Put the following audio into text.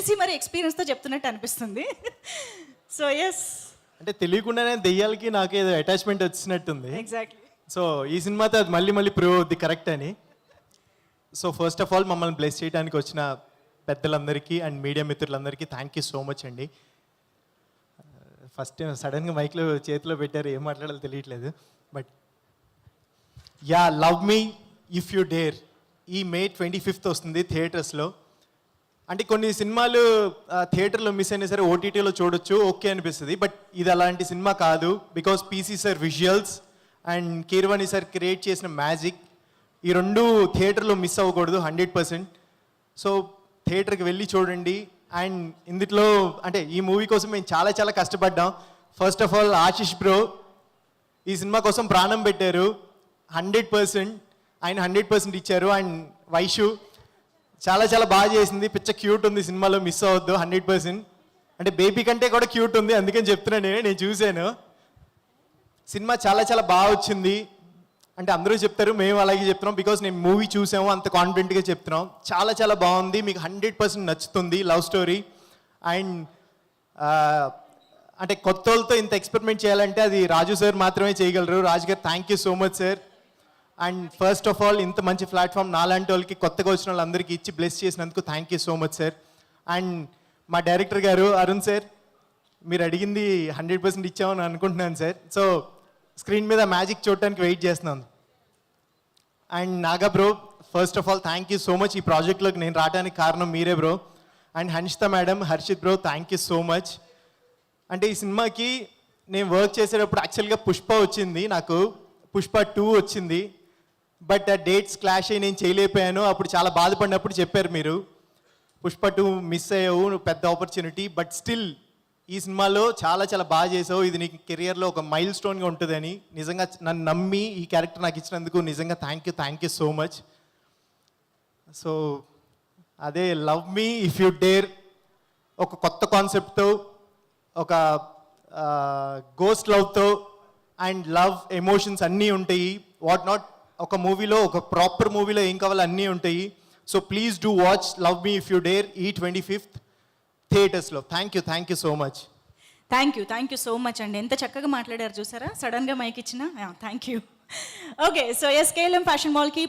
తెలిసి మరి ఎక్స్పీరియన్స్తో చెప్తున్నట్టు అనిపిస్తుంది. సో ఎస్, అంటే తెలియకుండానే దెయ్యాలకి నాకు ఏదో అటాచ్మెంట్ వచ్చినట్టుంది. ఎగ్జాక్ట్లీ. సో ఈ సినిమాతో అది మళ్ళీ మళ్ళీ ప్రూవ్ అవుద్ది కరెక్ట్ అని. సో ఫస్ట్ ఆఫ్ ఆల్ మమ్మల్ని బ్లెస్ చేయడానికి వచ్చిన పెద్దలందరికీ అండ్ మీడియా మిత్రులందరికీ థ్యాంక్ యూ సో మచ్ అండి. ఫస్ట్ టైం సడన్గా మైక్లో చేతిలో పెట్టారు, ఏం మాట్లాడాలో తెలియట్లేదు. But yeah, love me if you dare ఈ May 25th వస్తుంది థియేటర్స్లో. అంటే కొన్ని సినిమాలు థియేటర్లో మిస్ అయినా సరే ఓటీటీలో చూడొచ్చు, ఓకే అనిపిస్తుంది. బట్ ఇది అలాంటి సినిమా కాదు. Because PC sir visuals and Keeravani sir create చేసిన మ్యాజిక్, ఈ రెండు థియేటర్లో మిస్ అవ్వకూడదు 100%. సో థియేటర్కి వెళ్ళి చూడండి. అండ్ ఇందులో అంటే ఈ మూవీ కోసం మేము చాలా చాలా కష్టపడ్డాం. First of all Ashish bro ఈ సినిమా కోసం ప్రాణం పెట్టారు. 100% ఆయన 100% ఇచ్చారు. అండ్ వైషు చాలా చాలా బాగా చేసింది, పిచ్చ క్యూట్ ఉంది సినిమాలో, మిస్ అవ్వద్దు 100%. అంటే బేబీ కంటే కూడా క్యూట్ ఉంది, అందుకని చెప్తున్నాను. నేను చూశాను సినిమా, చాలా చాలా బాగా వచ్చింది. అంటే అందరూ చెప్తారు, మేము అలాగే చెప్తున్నాం. బికాస్ నేను మూవీ చూసాము, అంత కాన్ఫిడెంట్గా చెప్తున్నాం. చాలా చాలా బాగుంది, మీకు 100% నచ్చుతుంది. లవ్ స్టోరీ అండ్ అంటే కొత్త వాళ్ళతో ఇంత ఎక్స్పెరిమెంట్ చేయాలంటే అది రాజు సార్ మాత్రమే చేయగలరు. రాజు గారు thank you so much sir. And first of all ఇంత మంచి ప్లాట్ఫామ్ నాలాంటి వాళ్ళకి, కొత్తగా వచ్చిన వాళ్ళందరికీ ఇచ్చి బ్లెస్ చేసినందుకు thank you so much sir. And మా డైరెక్టర్ గారు అరుణ్ సార్, మీరు అడిగింది 100% ఇచ్చామని అనుకుంటున్నాను సార్. సో స్క్రీన్ మీద మ్యాజిక్ చూడటానికి వెయిట్ చేస్తున్నాను. And Naga bro, first of all thank you so much. ఈ ప్రాజెక్ట్లోకి నేను రావడానికి కారణం మీరే bro. And Hanshita madam, Harshit bro, thank you so much. అంటే ఈ సినిమాకి నేను వర్క్ చేసేటప్పుడు యాక్చువల్గా పుష్ప వచ్చింది, నాకు పుష్ప 2 వచ్చింది. బట్ ఆ డేట్స్ క్లాష్ అయ్యి నేను చేయలేకపోయాను. అప్పుడు చాలా బాధపడినప్పుడు చెప్పారు మీరు, పుష్ప 2 మిస్ అయ్యావు, నువ్వు పెద్ద ఆపర్చునిటీ. బట్ స్టిల్ ఈ సినిమాలో చాలా చాలా బాగా చేసావు. ఇది నీకు కెరియర్లో ఒక మైల్ స్టోన్గా ఉంటుందని నిజంగా నన్ను నమ్మి ఈ క్యారెక్టర్ నాకు ఇచ్చినందుకు నిజంగా thank you so much. So అదే love me if you dare ఒక కొత్త కాన్సెప్ట్తో, ఒక గోస్ట్ లవ్తో అండ్ లవ్ ఎమోషన్స్ అన్నీ ఉంటాయి. వాట్ నాట్ ఒక మూవీలో, ఒక ప్రాపర్ మూవీలో ఏం కావాలో అన్నీ ఉంటాయి. So please do watch love me if you dare ఈ 25th థియేటర్స్లో. Thank you so much. Thank you so much అండి. ఎంత చక్కగా మాట్లాడారు చూసారా, సడన్గా మైక్ ఇచ్చిన. Thank you. Okay, so yes, KLM fashion మాల్కి